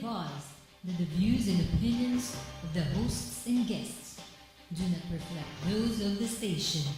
advised that the views and opinions of the hosts and guests do not reflect those of the station.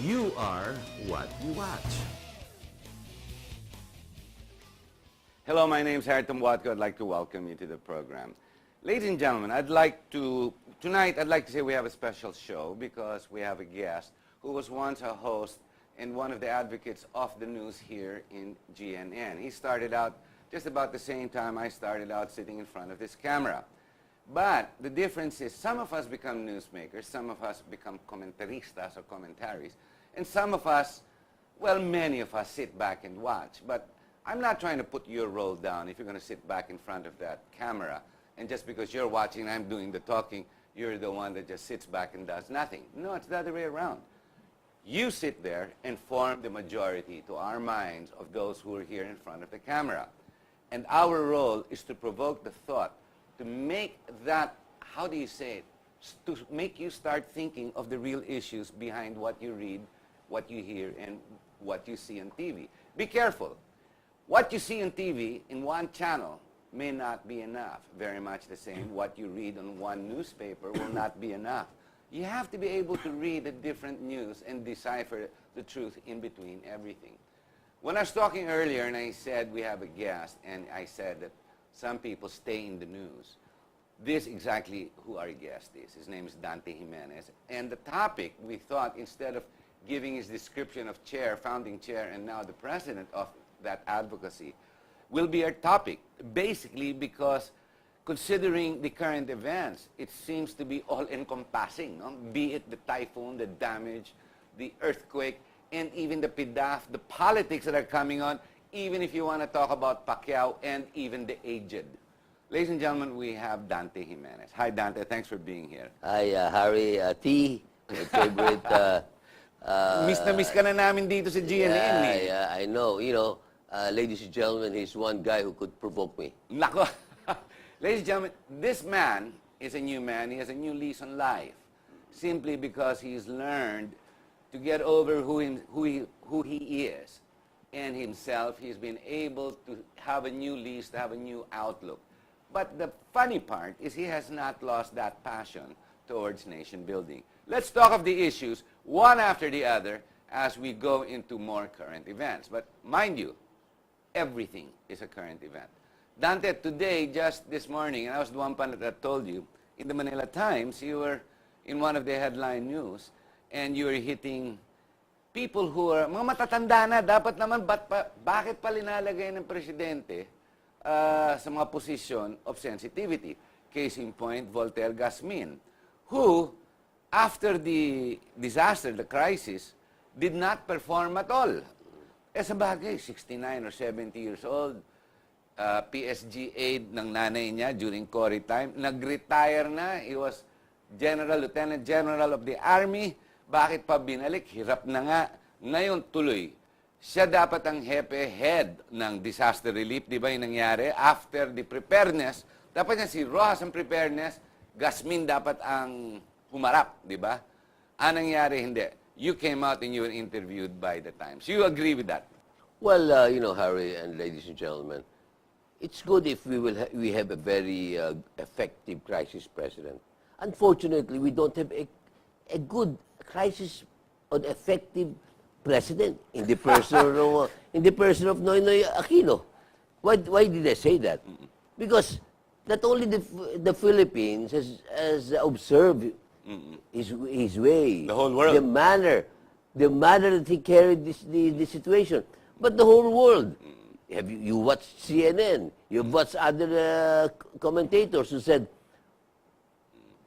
You are what you watch. Hello, my name is Harriton Watko. I'd like to welcome you to the program. Ladies and gentlemen, tonight I'd like to say we have a special show because we have a guest who was once a host and one of the advocates of the news here in GNN. He started out just about the same time I started out sitting in front of this camera. But the difference is some of us become newsmakers, some of us become comentaristas or commentaries, and some of us, well, many of us sit back and watch. But I'm not trying to put your role down if you're going to sit back in front of that camera, and just because you're watching and I'm doing the talking, you're the one that just sits back and does nothing. No, it's the other way around. You sit there and form the majority to our minds of those who are here in front of the camera. And our role is to provoke the thought, to make that, how do you say it, to make you start thinking of the real issues behind what you read, what you hear, and what you see on TV. Be careful. What you see on TV in one channel may not be enough. Very much the same, what you read on one newspaper will not be enough. You have to be able to read the different news and decipher the truth in between everything. When I was talking earlier and I said we have a guest, and I said that some people stay in the news. This is exactly who our guest is. His name is Dante Jimenez. And the topic, we thought, instead of giving his description of chair, founding chair, and now the president of that advocacy, will be our topic. Basically because considering the current events, it seems to be all-encompassing. No? Be it the typhoon, the damage, the earthquake, and even the PDAF, the politics that are coming on, even if you want to talk about Pacquiao and even the aged. Ladies and gentlemen, we have Dante Jimenez. Hi, Dante. Thanks for being here. Hi, Harry. T, my favorite. Miss na miss ka na namin dito sa GNN. Yeah, I know. You know, ladies and gentlemen, he's one guy who could provoke me. Nako. Ladies and gentlemen, this man is a new man. He has a new lease on life. Simply because he's learned to get over who he is. And himself, he's been able to have a new lease, to have a new outlook. But the funny part is he has not lost that passion towards nation building. Let's talk of the issues, one after the other, as we go into more current events. But mind you, everything is a current event. Dante, today, just this morning, and I was the one that told you, in the Manila Times, you were in one of the headline news, and you were hitting people who are, mga matatanda na, dapat naman, bakit pa linalagay ng presidente sa mga posisyon of sensitivity? Case in point, Voltaire Gasmin, who, after the disaster, the crisis, did not perform at all. Sa bagay, 69 or 70 years old, PSG aide ng nanay niya during Cory time, nag-retire na, he was Lieutenant General of the Army. Bakit pa binalik? Hirap na nga. Ngayon, tuloy. Siya dapat ang head ng disaster relief. Di ba yung nangyari? After the preparedness, dapat niya si Rojas ang preparedness, Gasmin dapat ang humarap. Di ba? Ang nangyari, hindi. You came out and you were interviewed by the Times. You agree with that? Well, you know, Harry and ladies and gentlemen, it's good if we have a very effective crisis president. Unfortunately, we don't have a good crisis on effective president in the person of Noynoy Aquino. Why did I say that? Because not only the Philippines has observed his way, the whole world, the manner that he carried this situation, but the whole world. Have you watched CNN? You've watched other commentators who said,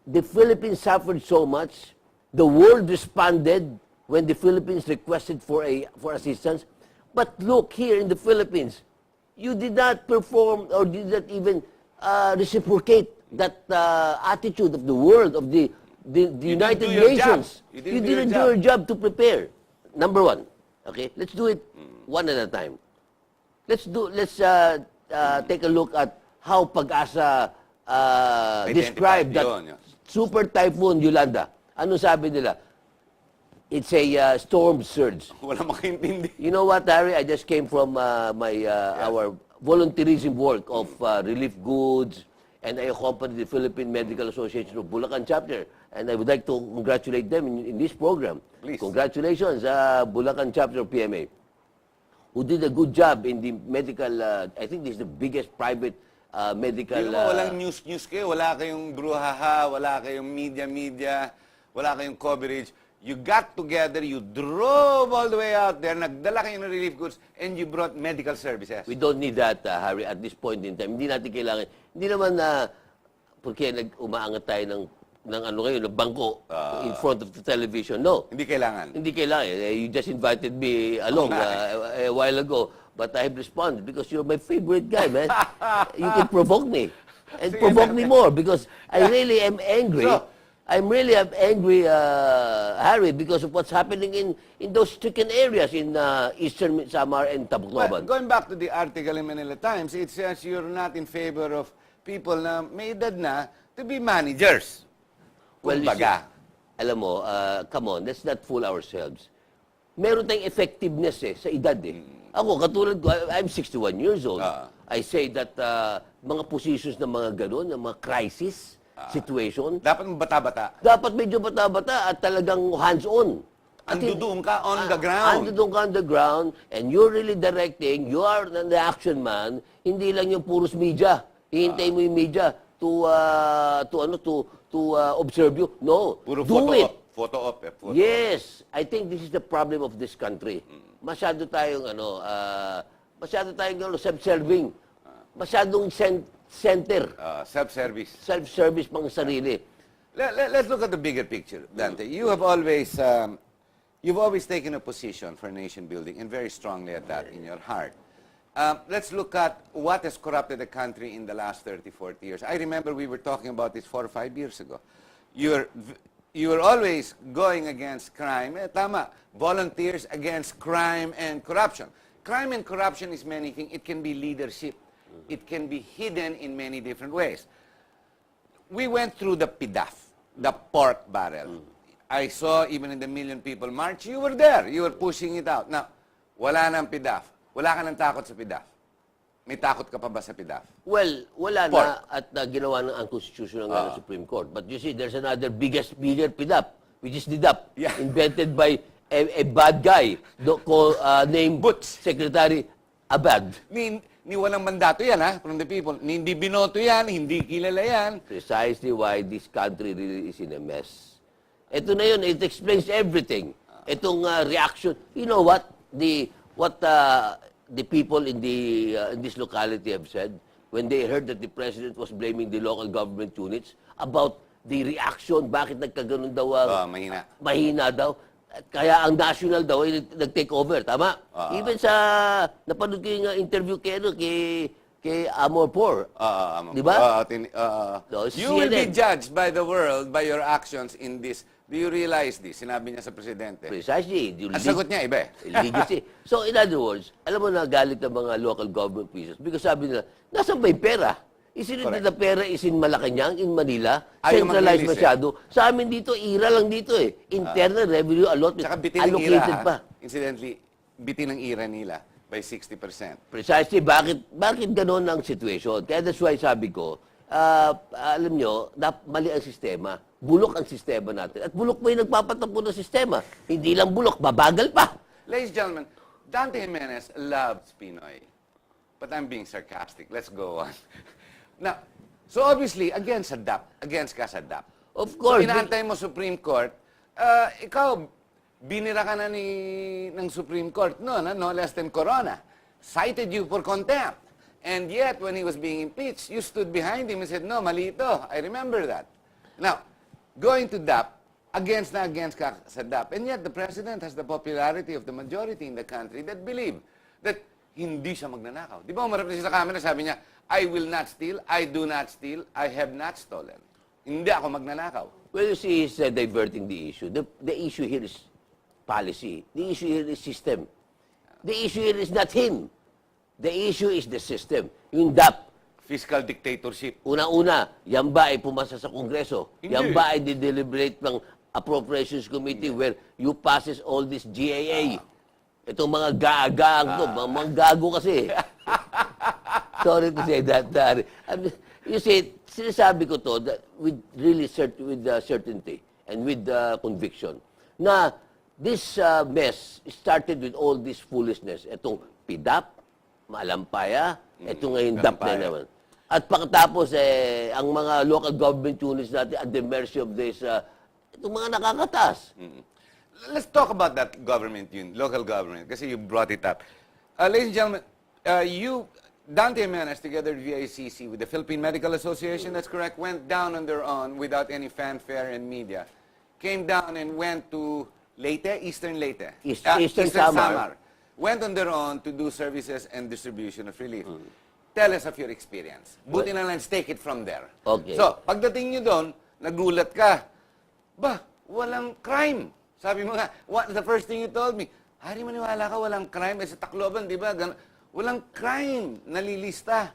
the Philippines suffered so much, the world responded when the Philippines requested for assistance. But look here in the Philippines, you did not perform or did not even reciprocate that attitude of the world, of the United Nations. You You didn't didn't do do your your job to prepare. Number one. Okay, let's do it one at a time. Let's take a look at how Pag-asa described that Yun. Super Typhoon Yolanda. Ano sabi nila? It's a storm surge. Wala makaintindi. You know what, Harry? I just came from our volunteerism work of relief goods, and I accompanied the Philippine Medical Association of Bulacan chapter. And I would like to congratulate them in this program. Please. Congratulations, Bulacan chapter of PMA, who did a good job in the medical, I think this is the biggest private medical... Hindi mo, walang news kayo, wala kayong bruhaha, wala kayong media, wala kayong coverage. You got together, you drove all the way out there, nagdala kayo ng relief goods, and you brought medical services. We don't need that, Harry, at this point in time. Hindi natin kailangan. Hindi naman porque umaangat tayo ng ano ngayon, ng bangko in front of the television. No. Hindi kailangan. Hindi kailangan. You just invited me along a while ago. But I have responded because you're my favorite guy, man. You can provoke me. And Sige, provoke me more because I really am angry. I'm really angry, Harry, because of what's happening in those stricken areas in Eastern Samar and But Tacloban. going back to the article in Manila Times, it says you're not in favor of people na may edad na to be managers. Well, you Kumbaga. see, alam mo, come on, let's not fool ourselves. Meron tayong effectiveness sa edad Ako, katulad ko, I'm 61 years old. I say that mga positions na mga ganun, ng mga crisis situation, Dapat mo bata-bata. dapat medyo bata-bata at talagang hands-on. Andudoon ka on the ground. Andudoon ka on the ground, and you're really directing, you are the action man, hindi lang yung puros media. Hihintay mo yung media to observe you. No, Puro do photo it. op. Photo op. Yes, I think this is the problem of this country. Masyado tayong self-serving. Masyadong center. Self-service. Self-service pang sarili. Let's look at the bigger picture, Dante. You've always taken a position for nation building, and very strongly at that in your heart. Let's look at what has corrupted the country in the last 30, 40 years. I remember we were talking about this 4 or 5 years ago. You were always going against crime. Tama. Volunteers against crime and corruption. Crime and corruption is many things. It can be leadership. It can be hidden in many different ways. We went through the PDAF, the pork barrel. I saw even in the Million People March, you were there. You were pushing it out. Now, wala nang PDAF. Wala ka nang takot sa PDAF. May takot ka pa ba sa PDAF? Well, wala Pork. na at ginawa ng unconstitutional ng Supreme Court. But you see, there's another bigger PDAP, which is DDAP, Yeah. invented by a bad guy named Butch. Secretary Abad. Ni walang mandato yan, ha, from the people. Ni hindi binoto yan, hindi kilala yan. Precisely why this country really is in a mess. Ito na yun, it explains everything. Itong reaction. You know what? What the people in this locality have said when they heard that the president was blaming the local government units about the reaction, bakit nagkaganon daw Mahina. mahina daw. At kaya ang national daw ay nag-take over, tama? Even sa napanood ko yung interview kay Amor Por. Di ba? No, You will be CNN. judged by the world by your actions in this. Do you realize this? Sinabi niya sa presidente. Precisely. Ang sagot niya, iba Legacy. So, in other words, alam mo na galit ng mga local government officials because sabi nila, nasan ba yung pera? Isn't it the pera is in Malacanang, in Manila? Ayaw Centralized mag-release, masyado. Sa amin dito, IRA lang dito eh. Internal revenue Tsaka bitin ng allocated ira, pa. Incidentally, bitin ng ira nila by 60%. Precisely, bakit gano'n ang situation? Kaya that's why sabi ko, alam nyo, mali ang sistema. Bulok ang sistema natin. At bulok mo yung nagpapatampo ng sistema. Hindi lang bulok, babagal pa. Ladies and gentlemen, Dante Jimenez loves Pinoy. But I'm being sarcastic. Let's go on. Now, so obviously, against ka sa DAP. Of course. So, inaantay mo Supreme Court, ikaw, binira ka na ng Supreme Court, no less than Corona. cited you for contempt. And yet, when he was being impeached, you stood behind him and said, no, mali ito. I remember that. Now, going to DAP, against ka sa DAP, and yet the President has the popularity of the majority in the country that believe that hindi siya magnanakaw. Di ba umarap na siya sa camera, sabi niya, I will not steal, I do not steal, I have not stolen. Hindi ako magnanakaw. Well, you see, he's diverting the issue. The issue here is policy. The issue here is system. The issue here is not him. The issue is the system. Yung DAP, Fiscal dictatorship. una-una, yan ba ay pumasa sa Kongreso? Hindi. Yan ba ay deliberate ng Appropriations Committee where you passes all this GAA? Itong mga gagang to, mga gago kasi. Sorry to say that. You see, sinasabi ko to that with really with certainty and with conviction na this mess started with all this foolishness. Itong PDAP, Malampaya, ito ngayon DAP na naman. At pagkatapos, ang mga local government units natin at the mercy of this, itong mga nakakatas. Let's talk about that government unit, local government, kasi you brought it up. Ladies and gentlemen, Dante Jimenez, together with VICC, with the Philippine Medical Association, that's correct, went down on their own without any fanfare and media. Came down and went to Leyte, Eastern Leyte. Eastern Samar. Went on their own to do services and distribution of relief. Tell us of your experience. Buti na lang, let's take it from there. Okay. So, pagdating nyo doon, nagulat ka. Ba, walang crime. Sabi mo nga, the first thing you told me, Hari, maniwala ka, walang crime. Sa Tacloban, di ba? Walang crime. Nalilista.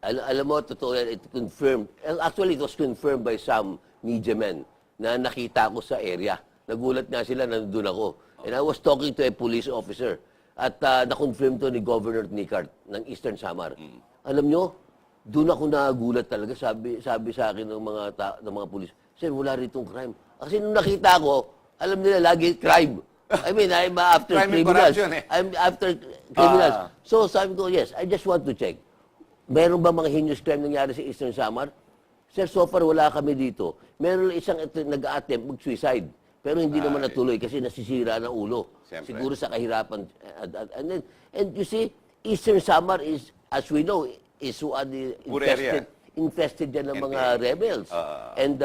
Alam mo, totoo yan, it confirmed. Actually, it was confirmed by some media men na nakita ko sa area. Nagulat nga sila, nandun ako. And I was talking to a police officer. At na-confirm to ni Governor Nicart ng Eastern Samar. Alam nyo, doon ako nagulat talaga. Sabi sa akin ng mga pulis, Sir, wala ritong crime. Kasi nung nakita ko, alam nila lagi crime. I mean, I'm after crime criminals. Eh. I'm after criminals. So sabi ko, yes, I just want to check. Meron ba mga heinous crime nangyari sa Eastern Samar? Sir, so far wala kami dito. Meron isang nag-attempt mag-suicide. Pero hindi naman natuloy kasi nasisira ng ulo. Siyempre. Siguro sa kahirapan. And you see, Eastern Samar is, as we know, is infested dyan ng mga rebels. And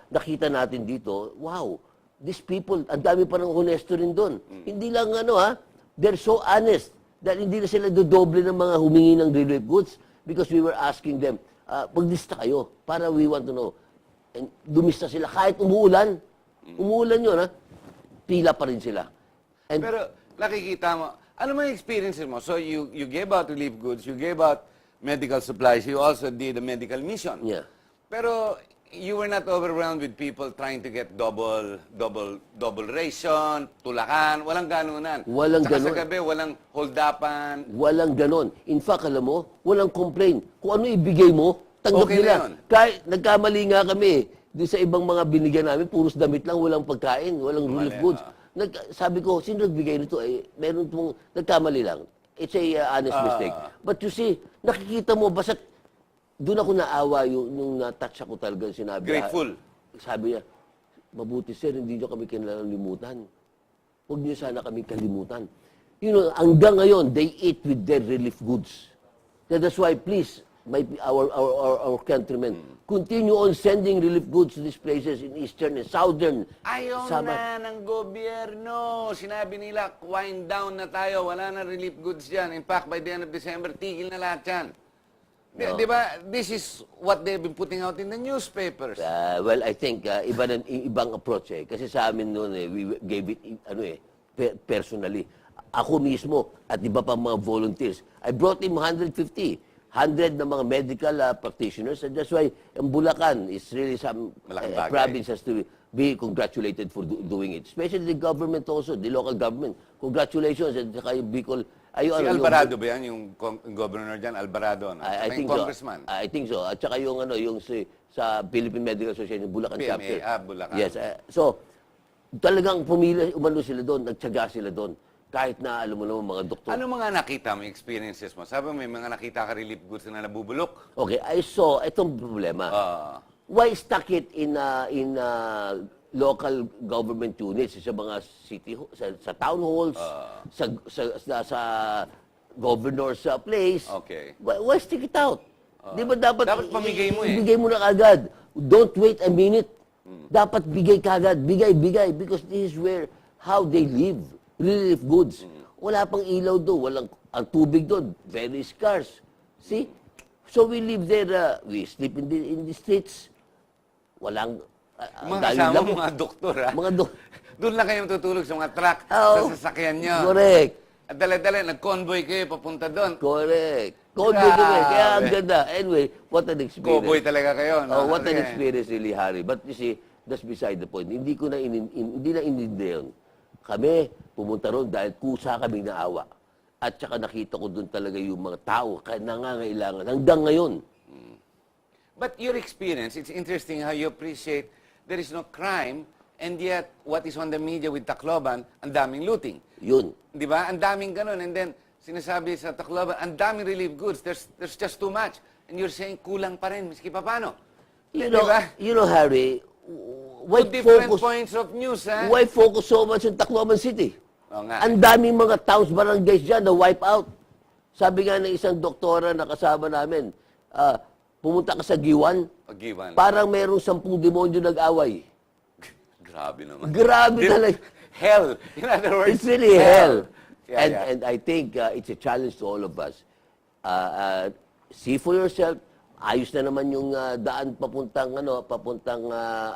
nakita natin dito, wow, these people, ang dami pa ng honesto rin doon. Hindi lang they're so honest that hindi na sila dodoble ng mga humingi ng relief goods because we were asking them, paglista kayo para we want to know. And dumista sila kahit umuulan. Umuulan yun, pila pa rin sila. And pero nakikita mo, ano mga experiences mo? So you gave out relief goods, you gave out medical supplies, you also did a medical mission. Yeah. Pero you were not overwhelmed with people trying to get double ration, tulakan, walang ganunan. Walang Saka ganon. sa gabi, walang holdapan. Walang ganon. In fact, alam mo, walang complaint. Kung ano ibigay mo, tanggap Okay na nila. yun. Kahit nagkamali nga kami, di sa ibang mga binigyan namin, puros damit lang, walang pagkain, walang relief goods. Sabi ko, sino nagbigay nito? Meron pong nagkamali lang. It's a honest mistake. But you see, nakikita mo, basta doon ako naawa yung na-touch ako talaga sinabi. Grateful. Sabi niya, mabuti sir, hindi niyo kami kinalimutan. Huwag niyo sana kami kalimutan. You know, hanggang ngayon, they eat with their relief goods. That's why, please, our countrymen, continue on sending relief goods to these places in eastern and southern. Ayaw Samar. na ng gobyerno. Sinabi nila, wind down na tayo. Wala na relief goods dyan. In fact, by the end of December, tigil na lahat yan. Di ba? This is what they've been putting out in the newspapers. Well, I think ibang approach Kasi sa amin noon we gave it personally. Ako mismo at iba pa mga volunteers. I brought in 150 na mga medical practitioners, and that's why ang Bulacan is really some province has to be congratulated for doing it. Especially the government also, the local government. Congratulations, and saka yung Bicol. Si Alvarado ba yan? Yung governor dyan, Alvarado? No? I think congressman. So. I think so. At saka yung sa Philippine Medical Association, Bulacan PMA, chapter. Bulacan. Yes. So, talagang umano sila doon, nagtyaga sila doon. Kahit na, alam mo naman, mga doktor. Ano mga nakita mo, experiences mo? Sabi mo, may mga nakita ka relief goods na nabubulok. Okay, I saw, itong problema. Why stuck it in local government units, sa mga city, sa town halls, sa governor's place, Okay. why stick it out? Di ba dapat, Dapat pamigay mo eh. Ibigay mo na agad. Don't wait a minute. Dapat bigay kagad. Bigay. Because this is where, how they live. Relief goods. Wala pang ilaw doon. Ang tubig doon, very scarce. See? So we live there, we sleep in the streets. Walang, Mga kasama mo, mga doktor, ha? Doon lang kayo tutulog sa mga truck, sa sasakyan nyo. Correct. At dali-dali, nag-convoy kayo papunta doon. Correct. Convoy kami. Kaya ang ganda. Anyway, what an experience. Cowboy talaga kayo. No? What an experience really, Harry. But you see, that's beside the point. Hindi na inindihan. Kami, pumunta ron dahil kusa kaming naawa. At saka nakita ko doon talaga yung mga tao nangangailangan. Hanggang ngayon. But your experience, it's interesting how you appreciate there is no crime and yet what is on the media with Tacloban, ang daming looting. Yun. Di ba? Ang daming ganun. And then, sinasabi sa Tacloban, ang daming relief goods. There's just too much. And you're saying, kulang pa rin, miski pa paano. You know, Harry, why Two different focus, points of news, ha? why focus so much on Tacloban City? Oo nga. Ang daming mga towns, barangays dyan na wipe out. Sabi nga ng isang doktora na kasama namin, pumunta ka sa Giwan, Giwan. parang merong 10 demonyo nag-away. Grabe naman. Grabe talaga. Hell. In other words, It's really hell. Yeah, And I think it's a challenge to all of us. See for yourself, ayos na naman yung daan papuntang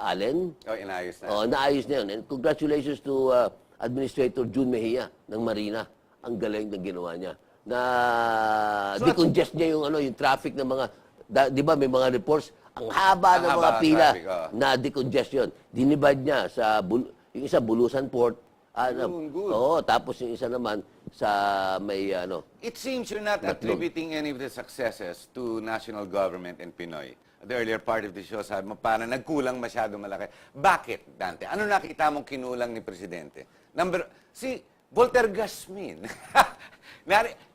Allen. Oh, inayos na. Naayos na yun. And congratulations to Administrator June Mejia ng Marina. Ang galing ng ginawa niya. Na decongest niya yung traffic ng mga, di ba may mga reports, ang haba ng mga pila traffic, na decongestion. Dinibad niya sa, yung isa Bulusan Port, good. tapos yung isa naman sa may It seems you're not attributing any of the successes to national government and Pinoy. The earlier part of the show, sabi mo, parang nagkulang masyado malaki. Bakit, Dante? Ano nakita mong kinulang ni Presidente? Si Volter Gasmin.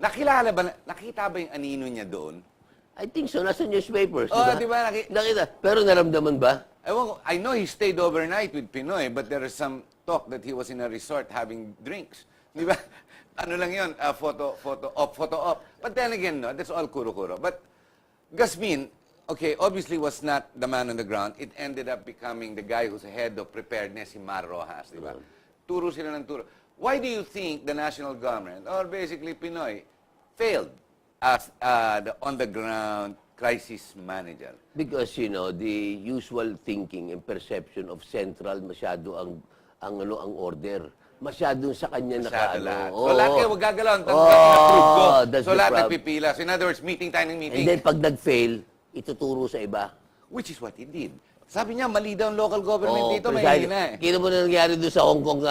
Nakilala ba, nakita ba yung anino niya doon? I think so, nasa newspapers. Di ba? Nakita. Pero naramdaman ba? Ewan ko, I know he stayed overnight with Pinoy, but there is some talk that he was in a resort having drinks. Di ba? Ano lang yun, photo op. But then again, no, that's all kuro-kuro. But Gasmin, okay, obviously was not the man on the ground. It ended up becoming the guy who's head of preparedness, si Mar Rojas, di ba? Turo sila ng turo. Why do you think the national government, or basically Pinoy, failed as the on-the-ground crisis manager? Because, the usual thinking and perception of central masyado ang order. Masyadong sa kanya Lahat. So lahat kayo, wag gagalaw. Na-prove ko. So lahat nagpipila. So in other words, meeting tayo ng meeting. And then pag nag-fail, ituturo sa iba. Which is what he did. Sabi niya, mali daw ang local government dito, may hina eh. Kita mo na nangyari doon sa Hong Kong,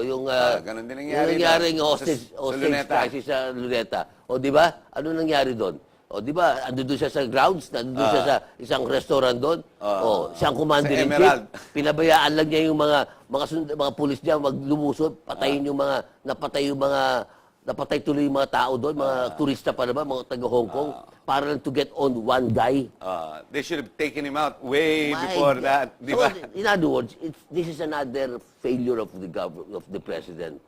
yung ganun din nangyari yung nangyaring sa hostage Luneta. crisis sa Luneta. O, di ba? Ano nangyari doon? O, di ba? Ando doon siya sa grounds, nandun siya sa isang restaurant doon. Siyang commander-in-chief. Pinabayaan lang niya yung mga pulis niya maglumusod, patayin yung napatay tuloy yung mga tao doon, mga turista pa naman, mga taga Hong Kong, para lang to get on one guy. They should have taken him out way before that. Di ba? So, in other words, this is another failure of the president,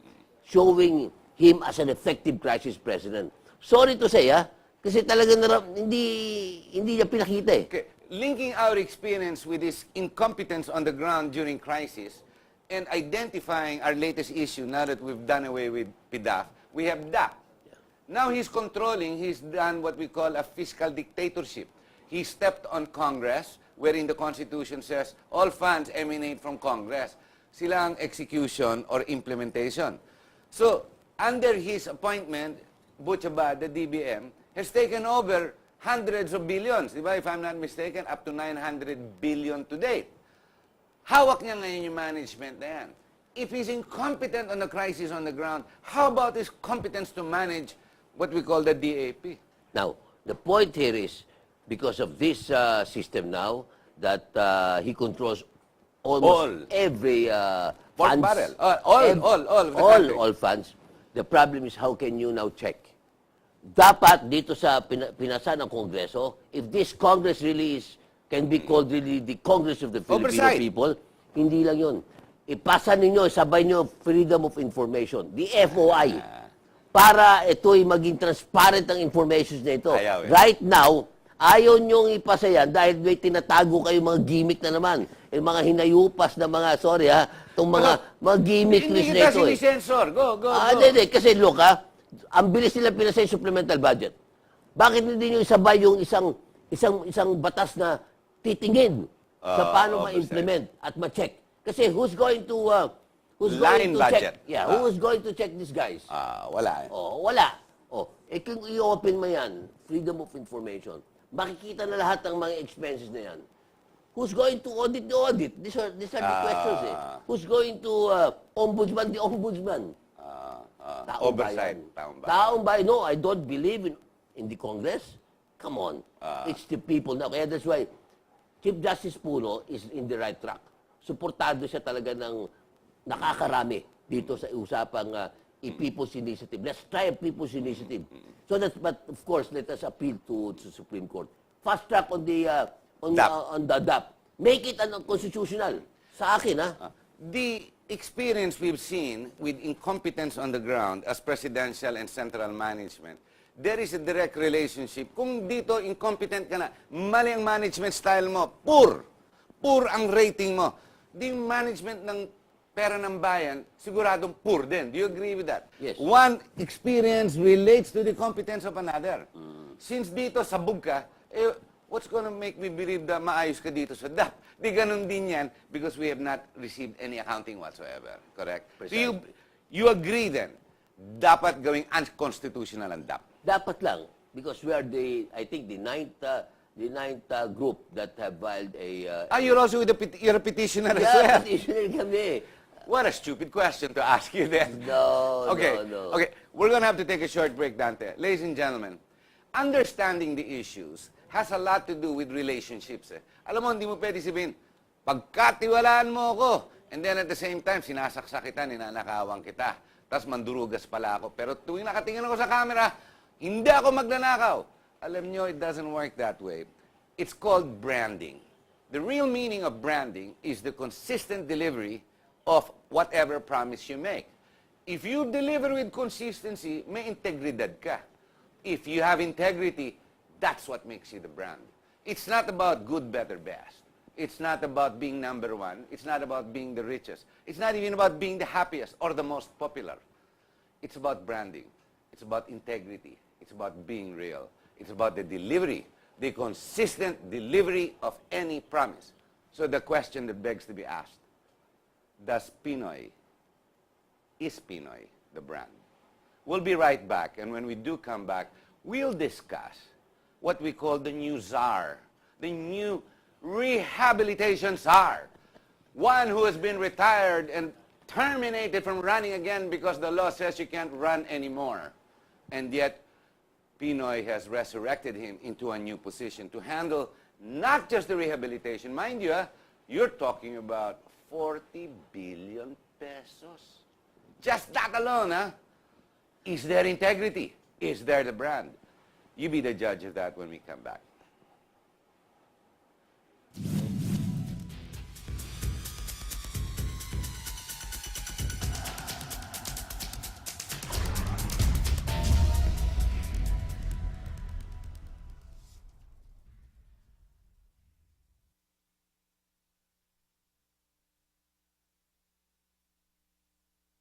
showing him as an effective crisis president. Sorry to say, kasi talaga hindi niya pinakita eh. Okay. Linking our experience with his incompetence on the ground during crisis and identifying our latest issue now that we've done away with PDAF, we have DAP. Now he's controlling, he's done what we call a fiscal dictatorship. He stepped on Congress, wherein the Constitution says all funds emanate from Congress. Sila ang execution or implementation. So, under his appointment, Butchaba, the DBM, has taken over hundreds of billions. Diba? If I'm not mistaken, up to 900 billion to date. Hawak niya ngayon yung management na yan. If he's incompetent on the crisis on the ground, how about his competence to manage what we call the DAP? Now, the point here is, because of this system now, that he controls almost every Pork funds. barrel. All funds. The problem is, how can you now check? Dapat dito sa pinasa ng Kongreso, if this Congress really can be called really the Congress of the Filipino Oversight. people, hindi lang yun. Ipasa ninyo, sabay nyo freedom of information, the FOI, para ito'y maging transparent ang information na ito. Ayaw eh. Right now, ayaw niyong ipasa yan dahil may tinatago kayo mga gimmick na naman. Yung mga hinayupas na mga, sorry ha, itong mga gimmick list na ito. Hindi kita sinisensor. Go. Hindi. Kasi look ha, ang bilis nila pinasa yung supplemental budget. Bakit hindi nyo isabay yung isang batas na titingin sa paano ma-implement at ma-check? Kasi who's going to Line budget. check? Yeah, who's going to check these guys? Wala eh. Wala. Kung i-open mo yan, freedom of information, makikita na lahat ng mga expenses na yan. Who's going to audit the audit? These are the questions eh. Who's going to ombudsman the ombudsman? Oversight. Taong bayan. No, I don't believe in the Congress. Come on. It's the people now. Kaya that's why Chief Justice Puno is in the right track. Suportado siya talaga ng nakakarami dito sa usapang people's initiative. Let's try a people's initiative. But of course, let us appeal to the Supreme Court. Fast track on the DAP. Make it constitutional. Sa akin, ha? The experience we've seen with incompetence on the ground as presidential and central management, there is a direct relationship. Kung dito incompetent ka na, mali ang management style mo, poor ang rating mo. The management ng pera ng bayan, siguradong poor din. Do you agree with that? Yes. One experience relates to the competence of another. Since dito sabog ka, what's gonna make me believe na maayos ka dito sa DAP? Di ganun din yan because we have not received any accounting whatsoever. Correct? Precisely. So you agree then, dapat gawing unconstitutional ang DAP? Dapat lang. Because we are I think the ninth group that have filed a... You're also you're a petitioner as well. Yeah, petitioner kami. What a stupid question to ask you then. No. Okay, we're going to have to take a short break, Dante. Ladies and gentlemen, understanding the issues has a lot to do with relationships. Alam mo, hindi mo pwede sabihin, pagkatiwalaan mo ako, and then at the same time, sinasaksak kita, ninanakawang kita, tapos mandurugas pala ako. Pero tuwing nakatingin ako sa camera, hindi ako magnanakaw. Alam nyo, it doesn't work that way. It's called branding. The real meaning of branding is the consistent delivery of whatever promise you make. If you deliver with consistency, may integridad ka. If you have integrity, that's what makes you the brand. It's not about good, better, best. It's not about being number one. It's not about being the richest. It's not even about being the happiest or the most popular. It's about branding. It's about integrity. It's about being real. It's about the delivery, the consistent delivery of any promise. So the question that begs to be asked, is Pinoy the brand? We'll be right back, and when we do come back, we'll discuss what we call the new czar, the new rehabilitation czar, one who has been retired and terminated from running again because the law says you can't run anymore. And yet, Pinoy has resurrected him into a new position to handle not just the rehabilitation. Mind you, you're talking about 40 billion pesos. Just that alone, Is there integrity? Is there the brand? You be the judge of that when we come back.